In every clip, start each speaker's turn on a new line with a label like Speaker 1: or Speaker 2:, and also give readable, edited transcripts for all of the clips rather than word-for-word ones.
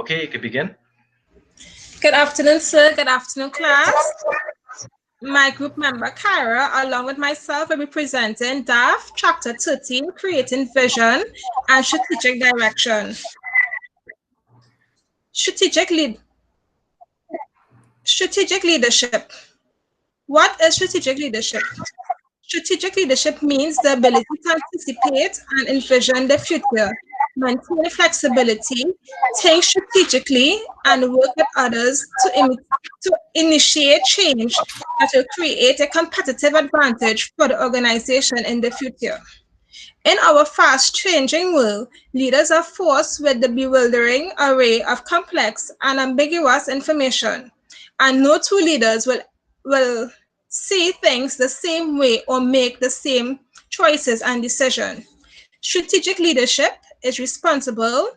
Speaker 1: Okay, you can begin.
Speaker 2: Good afternoon, sir. Good afternoon, class. My group member, Kyra, along with myself, will be presenting DAFT Chapter 13, Creating Vision and Strategic Direction. Strategic leadership. What is strategic leadership? Strategic leadership means the ability to anticipate and envision the future, maintain flexibility, think strategically, and work with others to initiate change that will create a competitive advantage for the organization in the future. In our fast-changing world, leaders are forced with the bewildering array of complex and ambiguous information, and no two leaders will see things the same way or make the same choices and decisions. Strategic leadership is responsible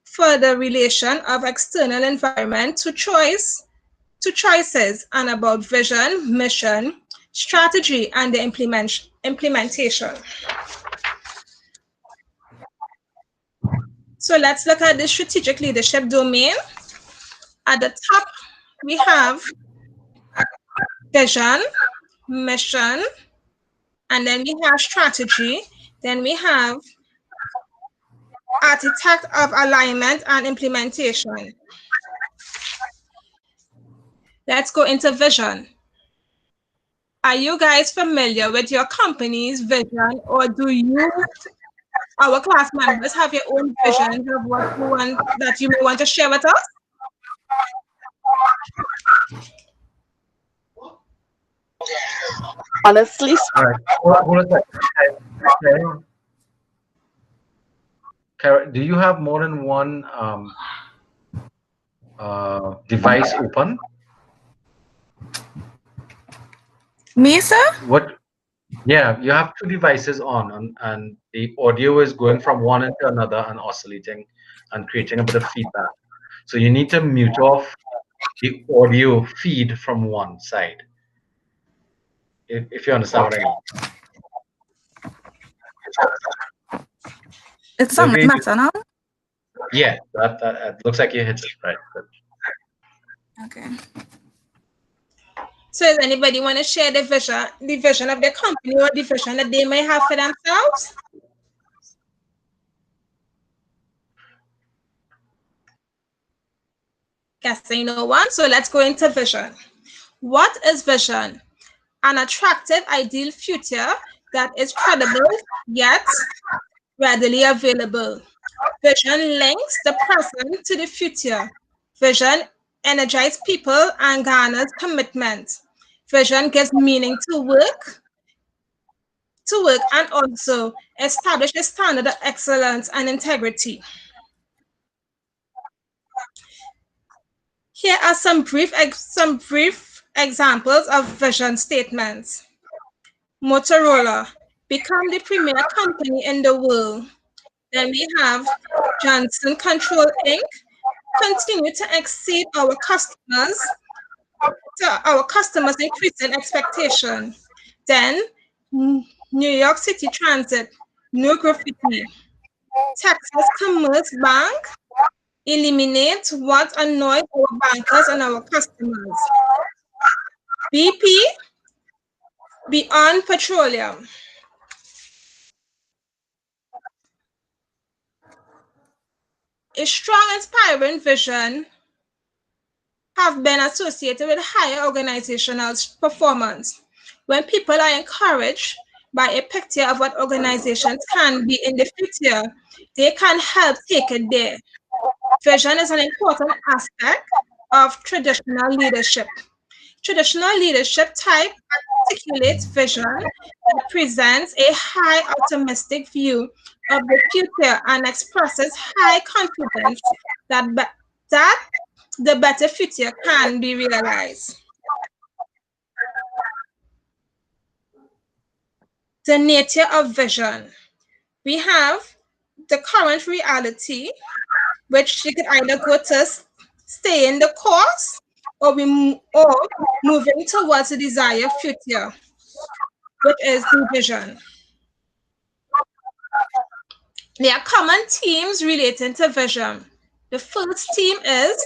Speaker 2: for the relation of external environment to choices and about vision, mission, strategy, and the implementation. So let's look at the strategic leadership domain. At the top, we have vision, mission, and then we have strategy. Then we have architect of alignment and implementation. Let's go into vision. Are you guys familiar with your company's vision, or do you, our class members, have your own visions of what you want that you may want to share with us?
Speaker 3: Honestly,
Speaker 1: All right. Hold on a second. Kara, do you have more than one device open?
Speaker 3: me, sir?
Speaker 1: What? Yeah, you have two devices on, and the audio is going from one into another and oscillating and creating a bit of feedback. So you need to mute off the audio feed from one side. If you understand what I mean.
Speaker 3: It's something matter now?
Speaker 1: Yeah, that looks like you hit it right. Good.
Speaker 3: Okay.
Speaker 2: So does anybody want to share the vision of the company or the vision that they may have for themselves? Guessing no one, so let's go into vision. What is vision? An attractive, ideal future that is credible yet readily available. Vision links the present to the future. Vision energizes people and garners commitment. Vision gives meaning to work and also establish a standard of excellence and integrity. Here are some brief examples of vision statements. Motorola, become the premier company in the world. Then we have Johnson Control Inc., continue to exceed our customers' increasing expectation. Then New York City Transit, no graffiti. Texas Commerce Bank, eliminate what annoys our bankers and our customers. BP, beyond petroleum. A strong, inspiring vision have been associated with higher organizational performance. When people are encouraged by a picture of what organizations can be in the future, they can help take it there. Vision is an important aspect of traditional leadership. Traditional leadership type articulates vision that presents a high optimistic view of the future and expresses high confidence that the better future can be realized. The nature of vision. We have the current reality, which you could either go to stay in the course or moving towards a desired future, which is the vision. There are common themes relating to vision. The first theme is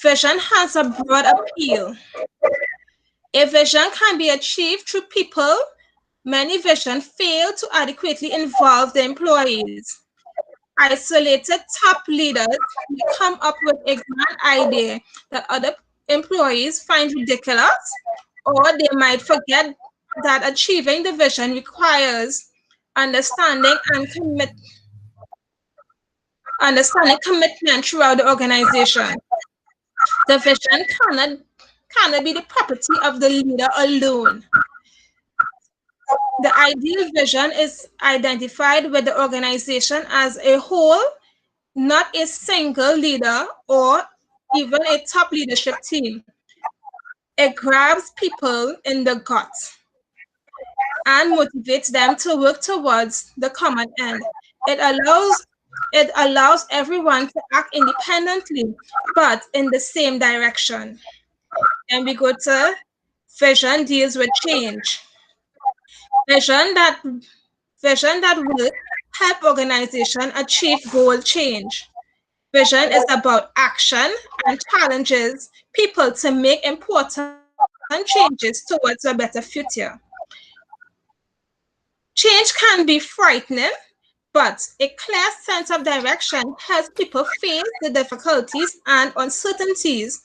Speaker 2: vision has a broad appeal. A vision can be achieved through people. Many visions fail to adequately involve the employees. Isolated top leaders may come up with a grand idea that other employees find ridiculous, or they might forget that achieving the vision requires understanding and commitment throughout the organization. The vision cannot be the property of the leader alone. The ideal vision is identified with the organization as a whole, not a single leader or even a top leadership team. It grabs people in the gut and motivates them to work towards the common end. It allows everyone to act independently, but in the same direction. And we go to vision deals with change. Vision that will help organization achieve goal change. Vision is about action and challenges people to make important changes towards a better future. Change can be frightening, but a clear sense of direction helps people face the difficulties and uncertainties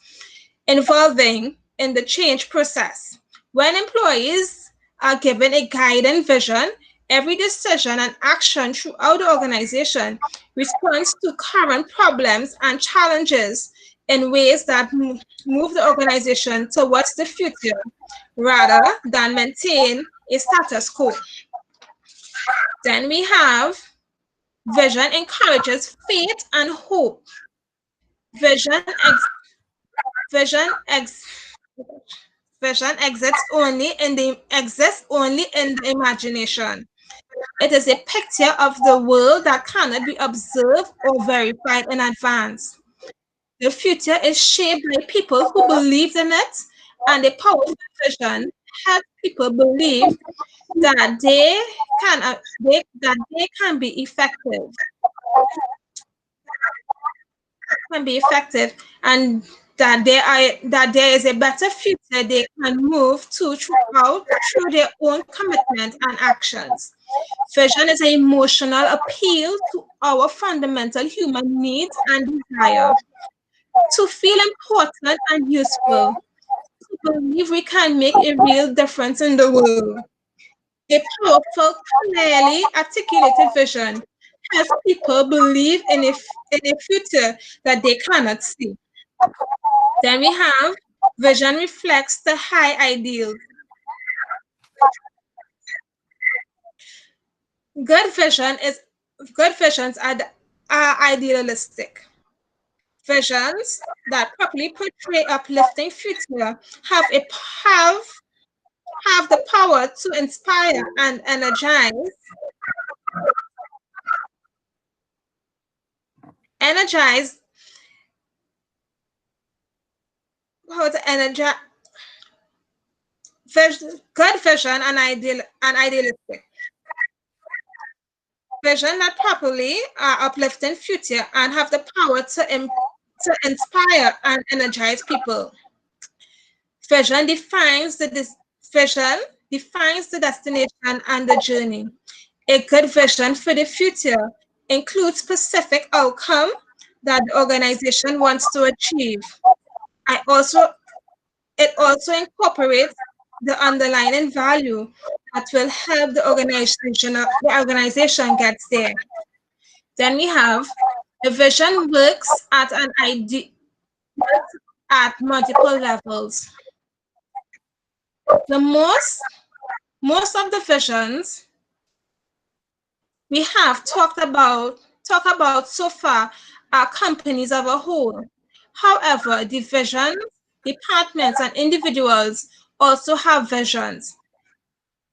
Speaker 2: involving in the change process. When employees are given a guiding vision, every decision and action throughout the organization responds to current problems and challenges in ways that move the organization towards the future rather than maintain a status quo. Then we have vision encourages faith and hope. Vision, ex- vision, ex- Vision exists only in the imagination. It is a picture of the world that cannot be observed or verified in advance. The future is shaped by people who believe in it, and a powerful vision helps people believe that they can be effective, and that there is a better future they can move to through their own commitment and actions. Vision is an emotional appeal to our fundamental human needs and desire to feel important and useful, to believe we can make a real difference in the world. A powerful, clearly articulated vision helps people believe in a future that they cannot see. Then we have vision reflects the high ideals. Good vision is good visions are idealistic. Visions that properly portray uplifting future have a have have the power to inspire and energize how to energize good vision and idealistic vision that properly are uplifting future and have the power to inspire and energize people. Vision vision defines the destination and the journey. A good vision for the future includes specific outcome that the organization wants to achieve. I also It also incorporates the underlying value that will help the organization gets there. Then we have the vision works at multiple levels. The most of the visions we have talk about so far are companies as a whole. However, divisions, departments, and individuals also have visions,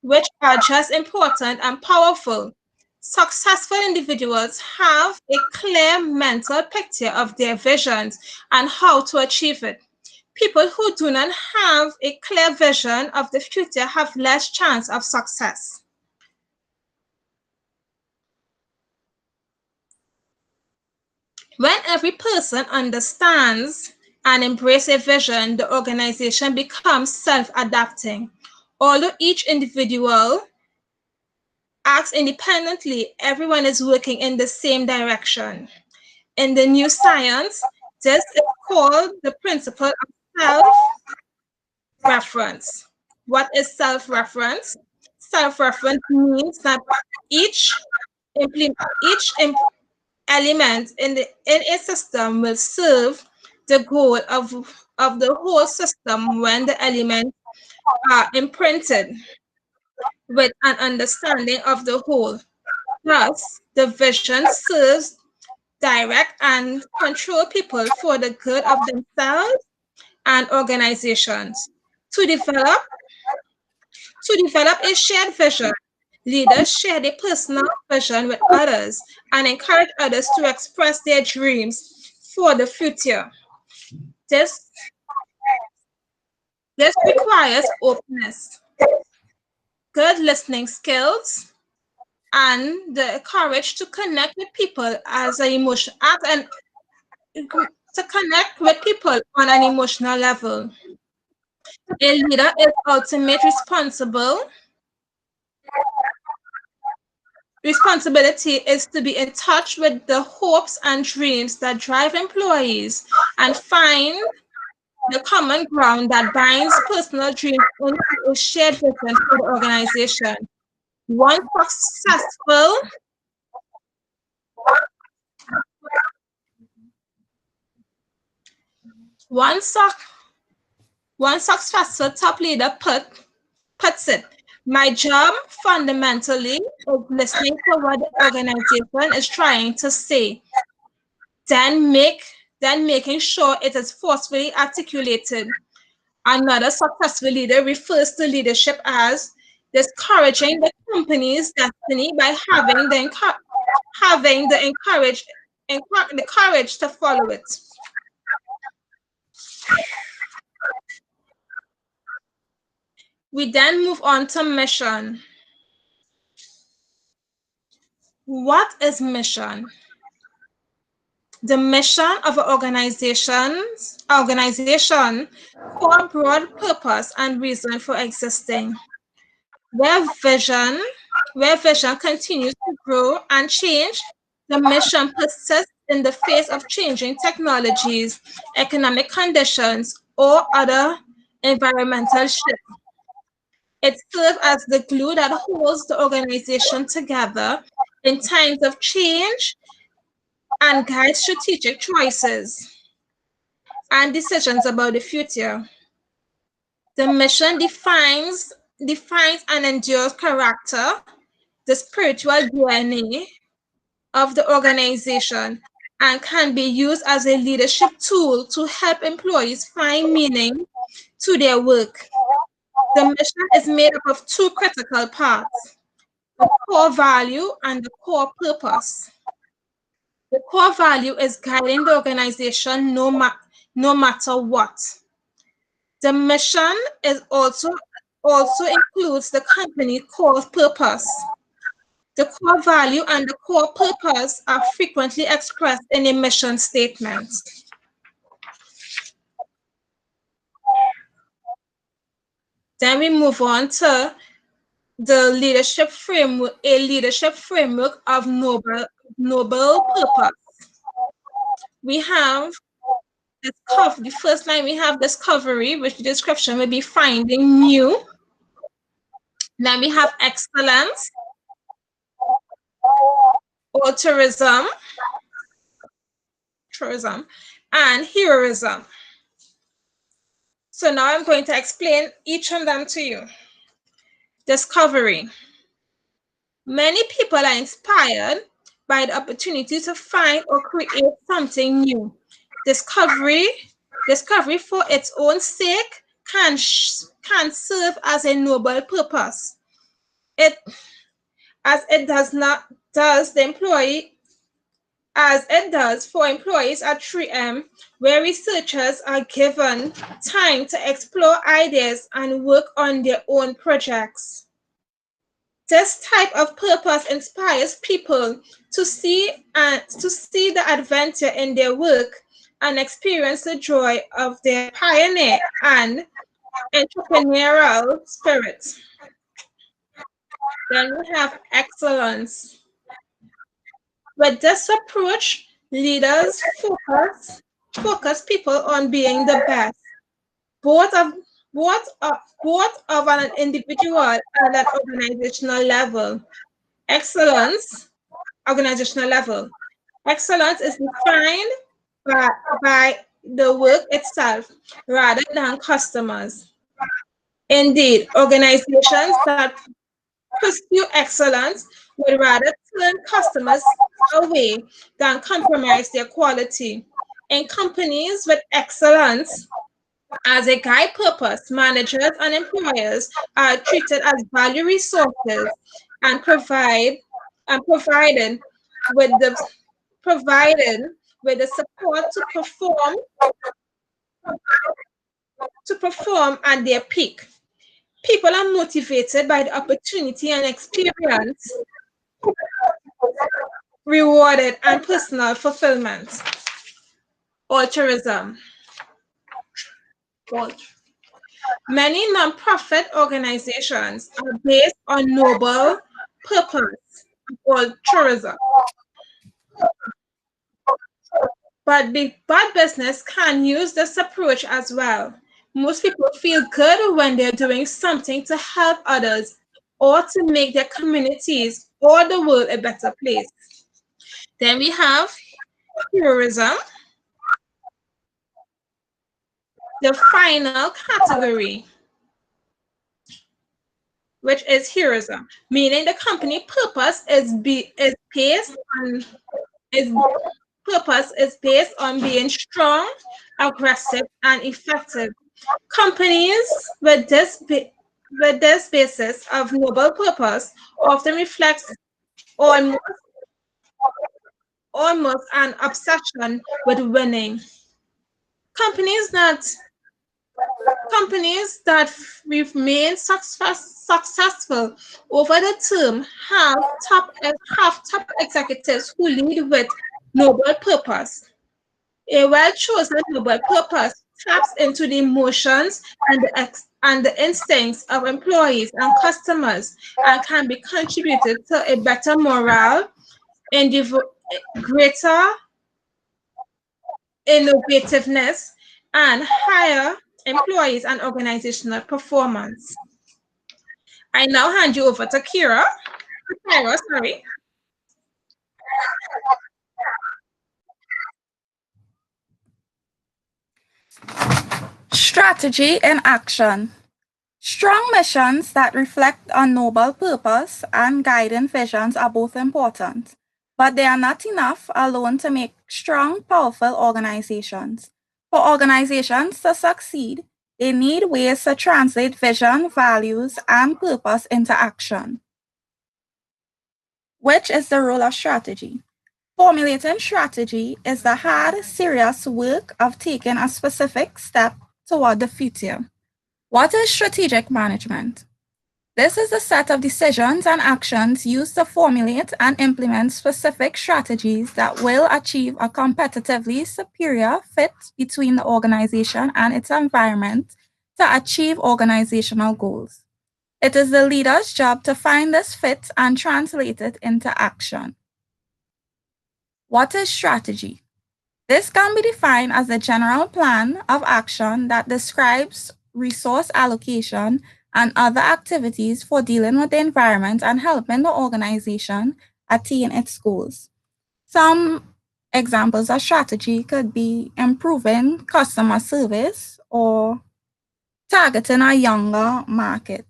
Speaker 2: which are just important and powerful. Successful individuals have a clear mental picture of their visions and how to achieve it. People who do not have a clear vision of the future have less chance of success. When every person understands and embraces a vision, the organization becomes self-adapting. Although each individual acts independently, everyone is working in the same direction. In the new science, this is called the principle of self-reference. What is self-reference? Self-reference means that each, each element in a system will serve the goal of the whole system when the elements are imprinted with an understanding of the whole. Thus, the vision serves direct and control people for the good of themselves and organizations. To develop, to develop a shared vision, leaders share their personal vision with others and encourage others to express their dreams for the future. This, this requires openness, good listening skills, and the courage to connect with people as an emotion, as an to connect with people on an emotional level. A leader is ultimately responsibility is to be in touch with the hopes and dreams that drive employees and find the common ground that binds personal dreams into a shared vision for the organization. One successful one, suc- one successful top leader puts it, my job fundamentally is listening to what the organization is trying to say, then making sure it is forcefully articulated. Another successful leader refers to leadership as discouraging the company's destiny by having the courage to follow it. We then move on to mission. What is mission? The mission of an organization core broad purpose and reason for existing. Where vision, where vision continues to grow and change, the mission persists in the face of changing technologies, economic conditions, or other environmental shifts. It serves as the glue that holds the organization together in times of change and guides strategic choices and decisions about the future. The mission defines and endures character, the spiritual DNA of the organization, and can be used as a leadership tool to help employees find meaning to their work. The mission is made up of two critical parts, the core value and the core purpose. The core value is guiding the organization no matter what. The mission is also includes the company core purpose. The core value and the core purpose are frequently expressed in a mission statement. Then we move on to the leadership framework, a leadership framework of noble purpose. We have the first line we have discovery, which the description will be finding new. Then we have excellence, altruism, and heroism. So now I'm going to explain each of them to you. Discovery. Many people are inspired by the opportunity to find or create something new. Discovery for its own sake can serve as a noble purpose. It does for employees at 3M, where researchers are given time to explore ideas and work on their own projects. This type of purpose inspires people to see the adventure in their work and experience the joy of their pioneer and entrepreneurial spirit. Then we have excellence. With this approach, leaders focus people on being the best, both of both of an individual and an organizational level. Excellence, organizational level. Excellence is defined by the work itself rather than customers. Indeed, organizations that pursue excellence would rather turn customers away than compromise their quality. In companies with excellence as a guide purpose, managers and employers are treated as value resources and provided with the provided with the support to perform at their peak. People are motivated by the opportunity and experience, rewarded and personal fulfillment. Altruism. Many nonprofit organizations are based on noble purpose, altruism. But bad business can use this approach as well. Most people feel good when they're doing something to help others or to make their communities or the world a better place. Then we have heroism, the final category, which is heroism, meaning the company purpose is based on is purpose is based on being strong, aggressive, and effective. Companies with this basis of noble purpose often reflects almost almost an obsession with winning. Companies that Companies that remain successful over the term have top executives who lead with noble purpose. A well-chosen noble purpose taps into the emotions and the instincts of employees and customers and can be contributed to a better morale, greater innovativeness, and higher employees and organizational performance. I now hand you over to Kira, sorry.
Speaker 3: Strategy in action. Strong missions that reflect on noble purpose and guiding visions are both important, but they are not enough alone to make strong, powerful organizations. For organizations to succeed, they need ways to translate vision, values, and purpose into action. Which is the role of strategy? Formulating strategy is the hard, serious work of taking a specific step toward the future. What is strategic management? This is a set of decisions and actions used to formulate and implement specific strategies that will achieve a competitively superior fit between the organization and its environment to achieve organizational goals. It is the leader's job to find this fit and translate it into action. What is strategy? This can be defined as a general plan of action that describes resource allocation and other activities for dealing with the environment and helping the organization attain its goals. Some examples of strategy could be improving customer service or targeting a younger market.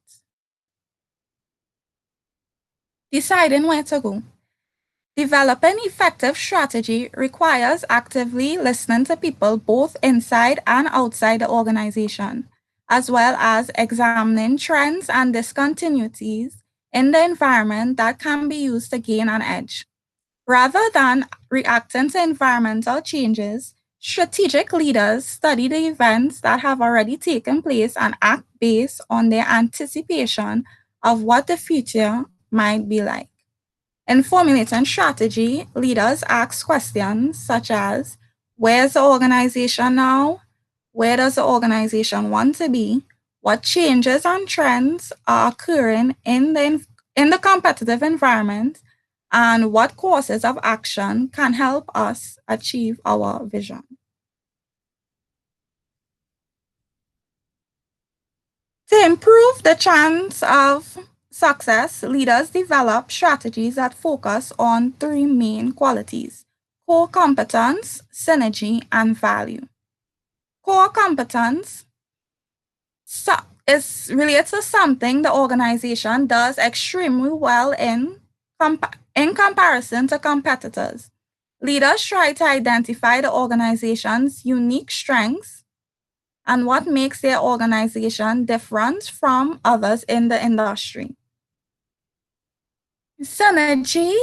Speaker 3: Deciding where to go. Developing effective strategy requires actively listening to people both inside and outside the organization, as well as examining trends and discontinuities in the environment that can be used to gain an edge. Rather than reacting to environmental changes, strategic leaders study the events that have already taken place and act based on their anticipation of what the future might be like. In formulating strategy, leaders ask questions such as, where's the organization now? Where does the organization want to be? What changes and trends are occurring in the competitive environment? And what courses of action can help us achieve our vision? To improve the chance of success, leaders develop strategies that focus on three main qualities: core competence, synergy, and value. Core competence is related to something the organization does extremely well in comparison to competitors. Leaders try to identify the organization's unique strengths and what makes their organization different from others in the industry. Synergy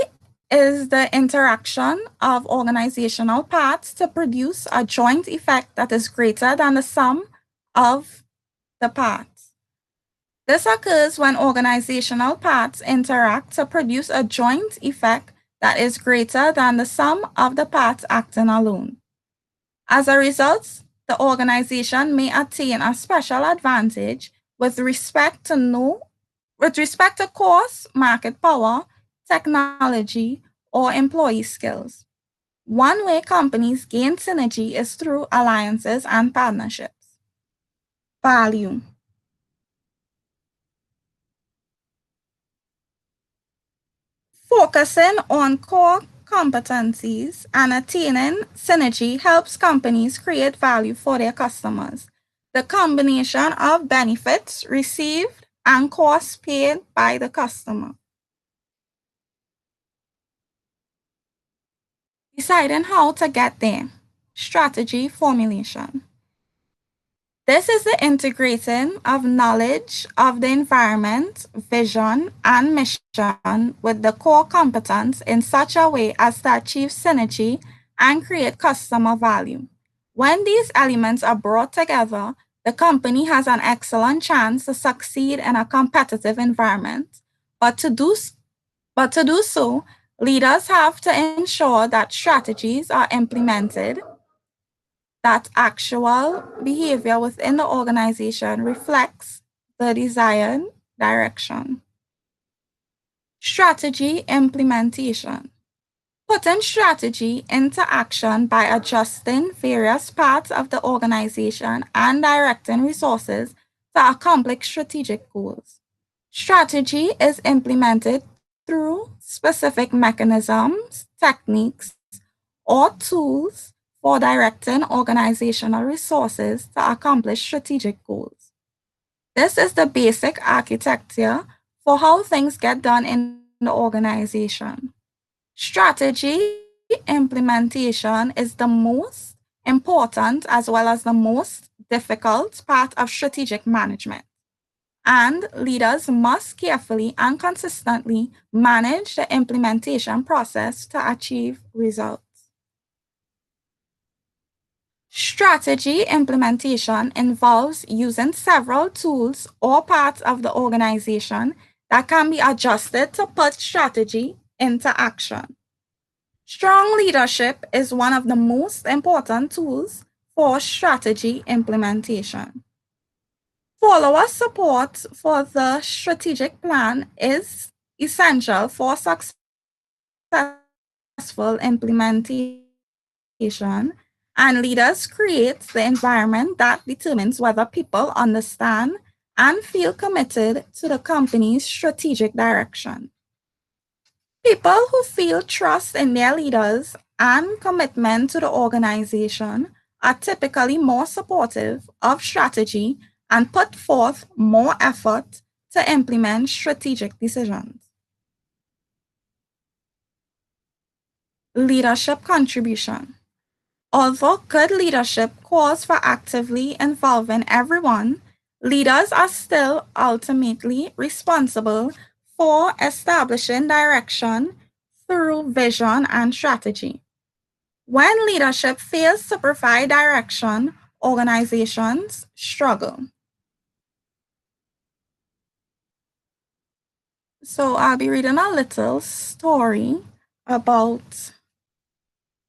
Speaker 3: is the interaction of organizational parts to produce a joint effect that is greater than the sum of the parts. This occurs when organizational parts interact to produce a joint effect that is greater than the sum of the parts acting alone. As a result, the organization may attain a special advantage with respect to cost, market power, technology, or employee skills. One way companies gain synergy is through alliances and partnerships. Value. Focusing on core competencies and attaining synergy helps companies create value for their customers. The combination of benefits received and costs paid by the customer. Deciding how to get there. Strategy formulation. This is the integrating of knowledge of the environment, vision, and mission with the core competence in such a way as to achieve synergy and create customer value. When these elements are brought together, the company has an excellent chance to succeed in a competitive environment. But to do so, leaders have to ensure that strategies are implemented, that actual behavior within the organization reflects the desired direction. Strategy implementation. Putting strategy into action by adjusting various parts of the organization and directing resources to accomplish strategic goals. Strategy is implemented through specific mechanisms, techniques, or tools for directing organizational resources to accomplish strategic goals. This is the basic architecture for how things get done in the organization. Strategy implementation is the most important as well as the most difficult part of strategic management. And leaders must carefully and consistently manage the implementation process to achieve results. Strategy implementation involves using several tools or parts of the organization that can be adjusted to put strategy into action. Strong leadership is one of the most important tools for strategy implementation. Follower support for the strategic plan is essential for successful implementation, and leaders create the environment that determines whether people understand and feel committed to the company's strategic direction. People who feel trust in their leaders and commitment to the organization are typically more supportive of strategy and put forth more effort to implement strategic decisions. Leadership contribution. Although good leadership calls for actively involving everyone, leaders are still ultimately responsible for establishing direction through vision and strategy. When leadership fails to provide direction, organizations struggle. So I'll be reading a little story about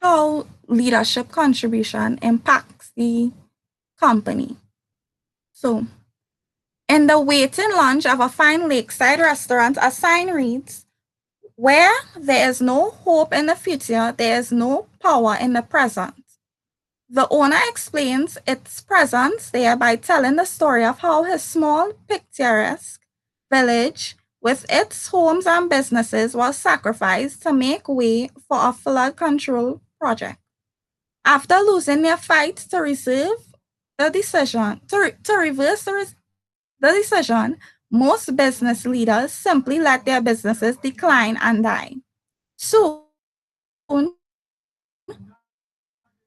Speaker 3: how leadership contribution impacts the company. So, in the waiting lounge of a fine lakeside restaurant, a sign reads, "Where there is no hope in the future, there is no power in the present." The owner explains its presence there by telling the story of how his small, picturesque village, with its homes and businesses, was sacrificed to make way for a flood control project. After losing their fight to reserve the decision, to reverse the decision, most business leaders simply let their businesses decline and die. Soon,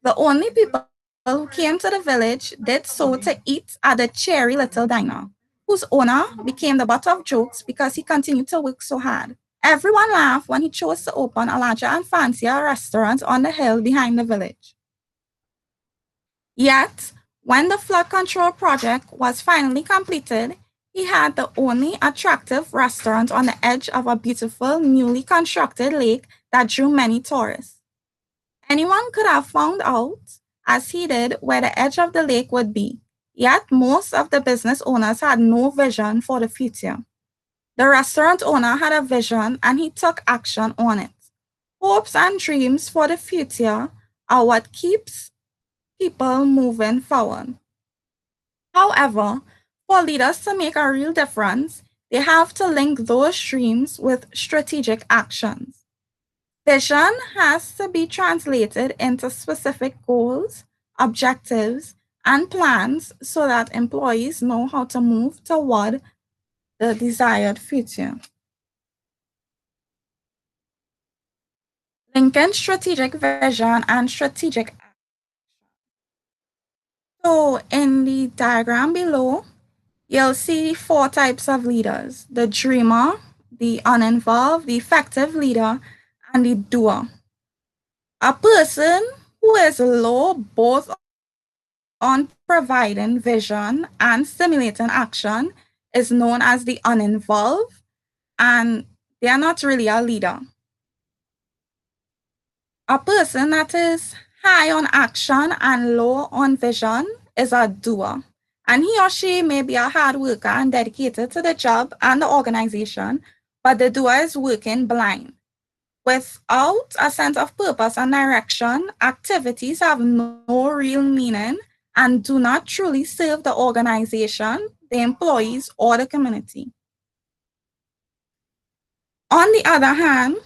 Speaker 3: the only people who came to the village did so to eat at the cheery little diner, whose owner became the butt of jokes because he continued to work so hard. Everyone laughed when he chose to open a larger and fancier restaurant on the hill behind the village. Yet, when the flood control project was finally completed, he had the only attractive restaurant on the edge of a beautiful, newly constructed lake that drew many tourists. Anyone could have found out, as he did, where the edge of the lake would be. Yet, most of the business owners had no vision for the future. The restaurant owner had a vision and he took action on it. Hopes and dreams for the future are what keeps people moving forward. However, for leaders to make a real difference, they have to link those dreams with strategic actions. Vision has to be translated into specific goals, objectives, and plans so that employees know how to move toward the desired future. Lincoln strategic vision and strategic action. So in the diagram below, you'll see four types of leaders: the dreamer, the uninvolved, the effective leader, and the doer. A person who is low both on providing vision and stimulating action is known as the uninvolved, and they are not really a leader. A person that is high on action and low on vision is a doer. And he or she may be a hard worker and dedicated to the job and the organization, but the doer is working blind. Without a sense of purpose and direction, activities have no real meaning and do not truly serve the organization, the employees, or the community. On the other hand,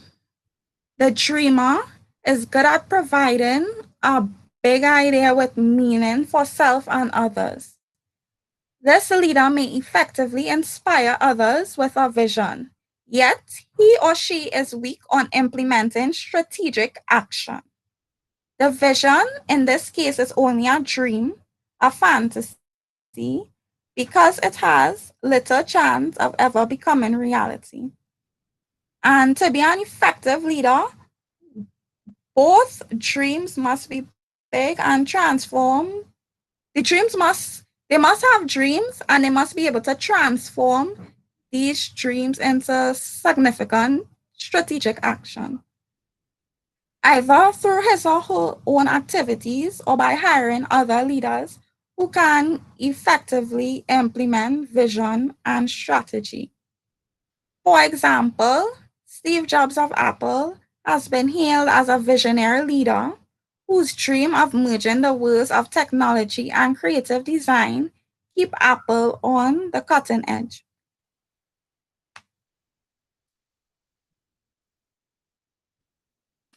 Speaker 3: the dreamer is good at providing a big idea with meaning for self and others. This leader may effectively inspire others with a vision, yet he or she is weak on implementing strategic action. The vision in this case is only a dream, a fantasy, because it has little chance of ever becoming reality. And to be an effective leader, both dreams must be big and transform. They must have dreams and they must be able to transform these dreams into significant strategic action, either through his or her own activities or by hiring other leaders who can effectively implement vision and strategy. For example, Steve Jobs of Apple has been hailed as a visionary leader whose dream of merging the worlds of technology and creative design keep Apple on the cutting edge.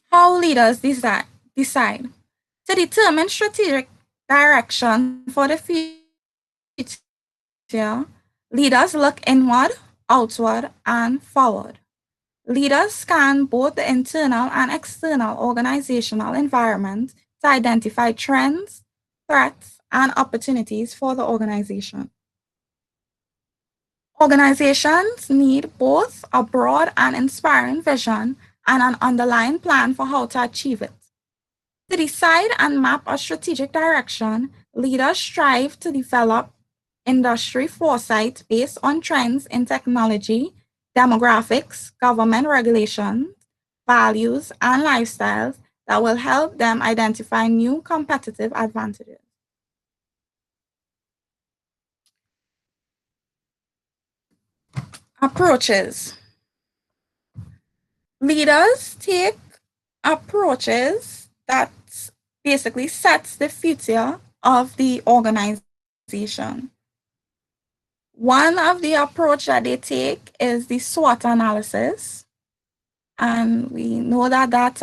Speaker 3: How leaders decide. To determine strategic direction for the future, leaders look inward, outward, and forward. Leaders scan both the internal and external organizational environment to identify trends, threats, and opportunities for the organization. Organizations need both a broad and inspiring vision and an underlying plan for how to achieve it. To decide and map a strategic direction, leaders strive to develop industry foresight based on trends in technology, demographics, government regulations, values, and lifestyles that will help them identify new competitive advantages. Approaches. Leaders take approaches that basically sets the future of the organization. One of the approach that they take is the SWOT analysis, and we know that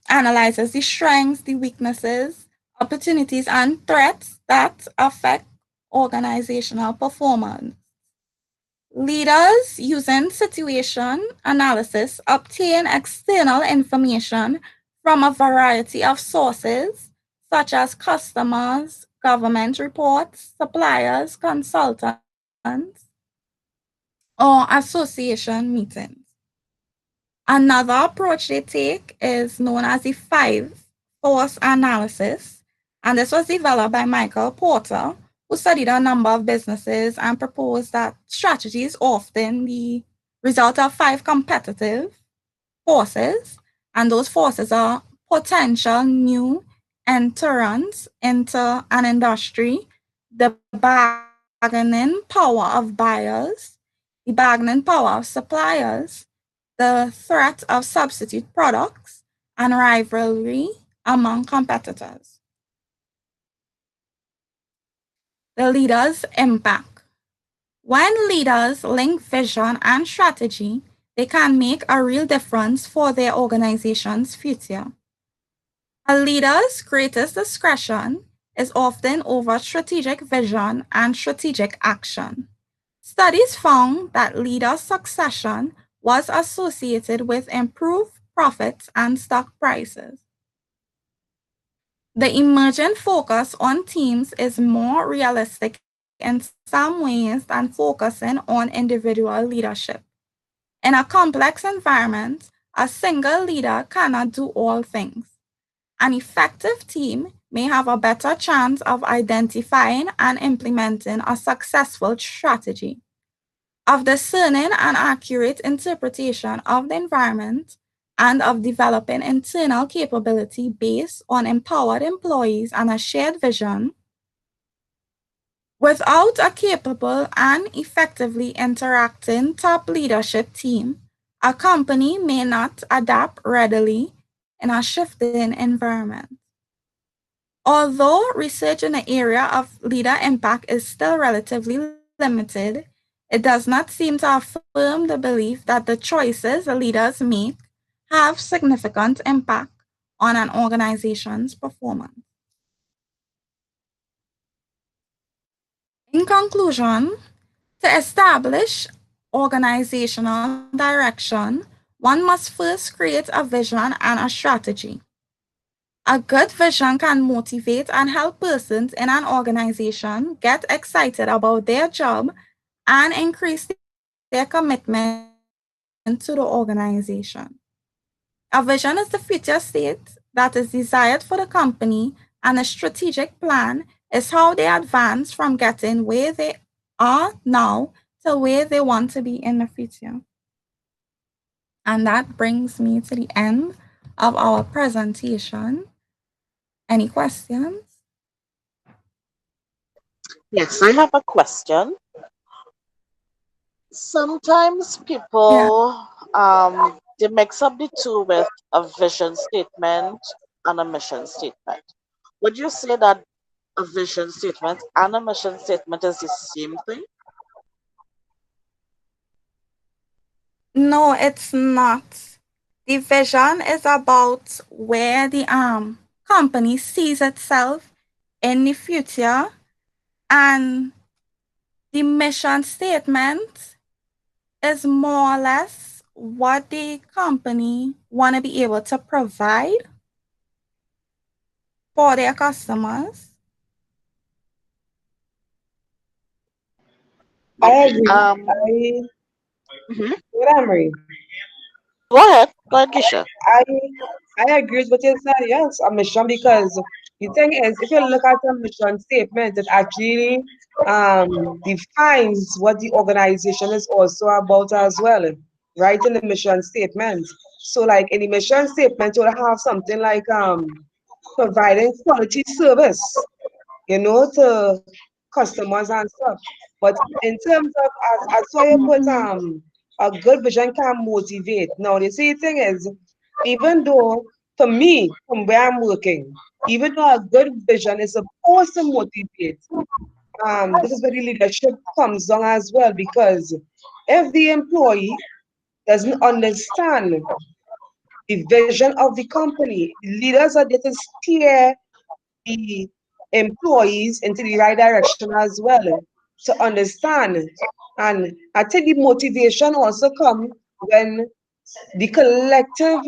Speaker 3: analyzes the strengths, the weaknesses, opportunities, and threats that affect organizational performance. Leaders using situation analysis obtain external information from a variety of sources, such as customers, government reports, suppliers, consultants, or association meetings. Another approach they take is known as the five force analysis, and this was developed by Michael Porter, who studied a number of businesses and proposed that strategy is often the result of five competitive forces, and those forces are potential new entrants into an industry, the bargaining power of buyers, the bargaining power of suppliers, the threat of substitute products, and rivalry among competitors. The leader's impact. When leaders link vision and strategy, they can make a real difference for their organization's future. A leader's greatest discretion is often over strategic vision and strategic action. Studies found that leader succession was associated with improved profits and stock prices. The emergent focus on teams is more realistic in some ways than focusing on individual leadership. In a complex environment, a single leader cannot do all things. An effective team may have a better chance of identifying and implementing a successful strategy, of discerning an accurate interpretation of the environment, and of developing internal capability based on empowered employees and a shared vision. Without a capable and effectively interacting top leadership team, a company may not adapt readily in a shifting environment. Although research in the area of leader impact is still relatively limited, it does not seem to affirm the belief that the choices leaders make have significant impact on an organization's performance. In conclusion, to establish organizational direction, one must first create a vision and a strategy. A good vision can motivate and help persons in an organization get excited about their job and increase their commitment to the organization. A vision is the future state that is desired for the company, and a strategic plan is how they advance from getting where they are now to where they want to be in the future. And that brings me to the end of our presentation. Any questions?
Speaker 4: Yes, I have a question. Sometimes
Speaker 3: Yeah.
Speaker 4: people they mix up the two with a vision statement and a mission statement. Would you say that a vision statement and a mission statement is the same thing?
Speaker 3: No, it's not. The vision is about where the company sees itself in the future, and the mission statement is more or less what the company want to be able to provide for their customers.
Speaker 5: I
Speaker 4: Okay.
Speaker 5: agree. I
Speaker 4: Mhm.
Speaker 5: what Emery.
Speaker 4: Go ahead. Go ahead, Gisha.
Speaker 5: I I agree with what you said. Yes, a mission because The thing is, if you look at the mission statement, it actually defines what the organization is also about as well, right in the mission statement. So, like in the mission statement, you'll have something like providing quality service, to customers and stuff. But in terms of, as why you put a good vision can motivate. Now the see thing is, even though for me, from where I'm working, even though a good vision is supposed to motivate, this is where the leadership comes down as well, because if the employee doesn't understand the vision of the company, leaders are there to steer the employees into the right direction as well, to understand. And I think the motivation also comes when the collective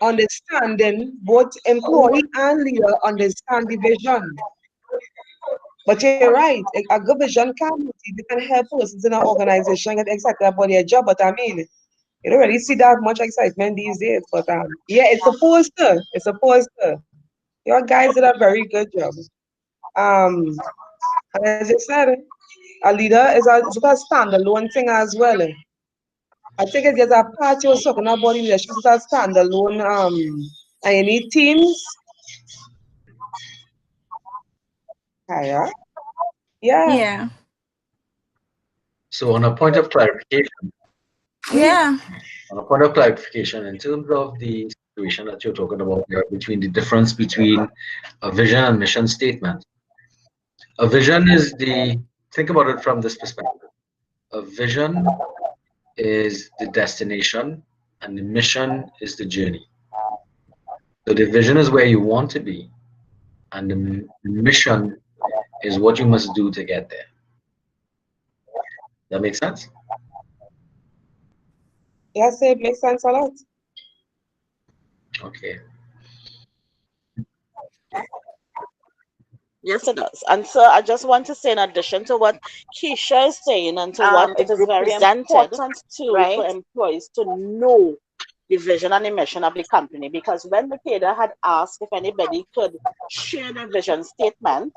Speaker 5: understanding, both employee and leader understand the vision. But you're right, a good vision can motivate and help persons in an organization get excited about their job. But I mean, you don't really see that much excitement these days. But yeah, it's supposed to. It's supposed to. Your guys did a very good job. Um, and as I said, a leader is a standalone thing as well. I think it's just a part you was talking about leadership is a standalone and you need teams. Yeah. Yeah.
Speaker 3: Yeah.
Speaker 1: So on a point of clarification,
Speaker 3: Yeah.
Speaker 1: on a point of clarification, in terms of the situation that you're talking about here between the difference between a vision and mission statement, a vision is think about it from this perspective. A vision is the destination and the mission is the journey. So the vision is where you want to be, and the mission is what you must do to get there. That makes sense?
Speaker 5: Yes, it makes sense a lot.
Speaker 1: Okay.
Speaker 4: Yes, it does. And so I just want to say, in addition to what Keisha is saying and to what it is very important too for employees to know the vision and the mission of the company. Because when Makeda had asked if anybody could share their vision statement,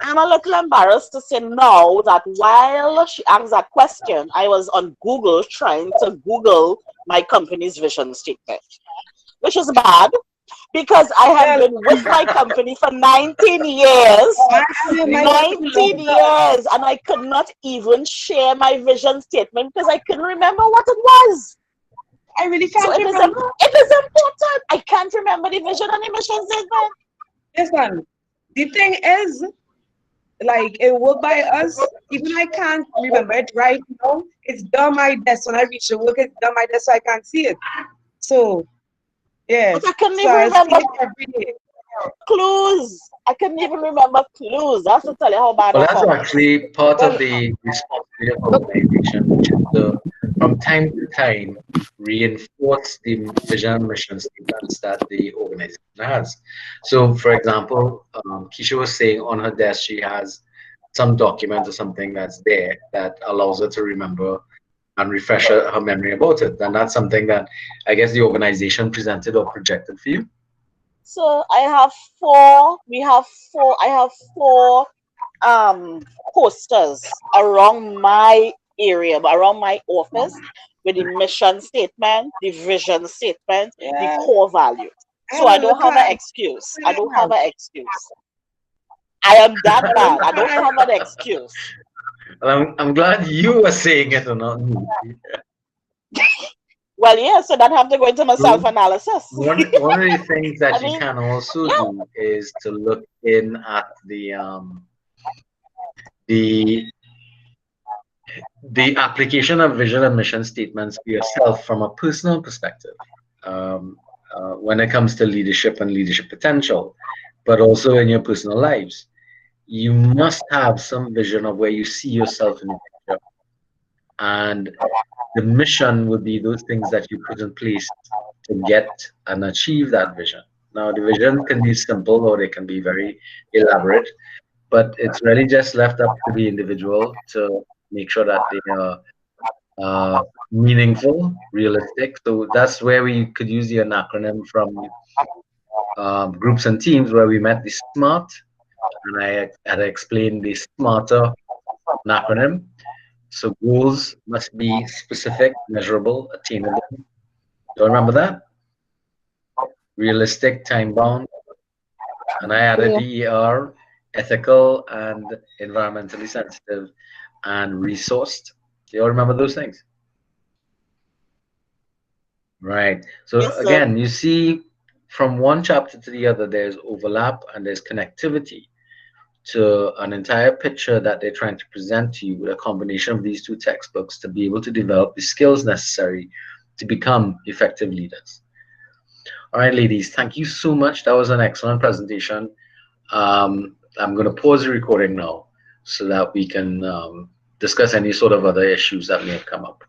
Speaker 4: I'm a little embarrassed to say no, that while she asked that question, I was on Google trying to Google my company's vision statement, which is bad because I have been with my company for 19 years. 19 years, and I could not even share my vision statement because I couldn't remember what it was.
Speaker 5: I really can't remember.
Speaker 4: It is important. I can't remember the vision and the mission statement.
Speaker 5: Listen, the thing is, like it worked by us. Even I can't remember it right now. It's done my desk. When I reach the work, it's done my desk, so I can't see it. So yeah.
Speaker 4: But I couldn't
Speaker 5: so
Speaker 4: even
Speaker 5: I
Speaker 4: remember
Speaker 5: see it every day.
Speaker 4: clues. I couldn't even remember clues. That's to tell you how bad
Speaker 1: Well,
Speaker 4: I
Speaker 1: that's
Speaker 4: am.
Speaker 1: actually part of the responsibility of organization, which is to, from time to time, reinforce the vision and mission statements that the organization has. So, for example, Keisha was saying on her desk she has some document or something that's there that allows her to remember and refresh her memory about it. And that's something that I guess the organization presented or projected for you.
Speaker 4: So I have four. I have four posters around my area, around my office, with the mission statement, the vision statement, the core value. So I don't have an excuse. I don't have an excuse. I am that bad. I don't have an excuse.
Speaker 1: Well, I'm glad you were saying it or not me.
Speaker 4: Well, yeah, so that have to go into my self-analysis.
Speaker 1: One of the things that
Speaker 4: I
Speaker 1: you
Speaker 4: mean,
Speaker 1: can also do is to look in at the application of vision and mission statements for yourself from a personal perspective, when it comes to leadership and leadership potential, but also in your personal lives. You must have some vision of where you see yourself in the future, and the mission would be those things that you put in place to get and achieve that vision. Now, the vision can be simple or they can be very elaborate, but it's really just left up to the individual to make sure that they are meaningful, realistic. So that's where we could use the acronym from groups and teams where we met the SMART, and I had to explain the SMARTer, an acronym. So goals must be specific, measurable, attainable. Do you remember that? Realistic, time bound, and I added
Speaker 5: Yeah.
Speaker 1: DER, ethical and environmentally sensitive, and resourced. Do you all remember those things? Right. So
Speaker 4: Yes, sir.
Speaker 1: again, you see from one chapter to the other, there's overlap and there's connectivity to an entire picture that they're trying to present to you with a combination of these two textbooks to be able to develop the skills necessary to become effective leaders. All right, ladies, thank you so much. That was an excellent presentation. I'm going to pause the recording now so that we can discuss any sort of other issues that may have come up.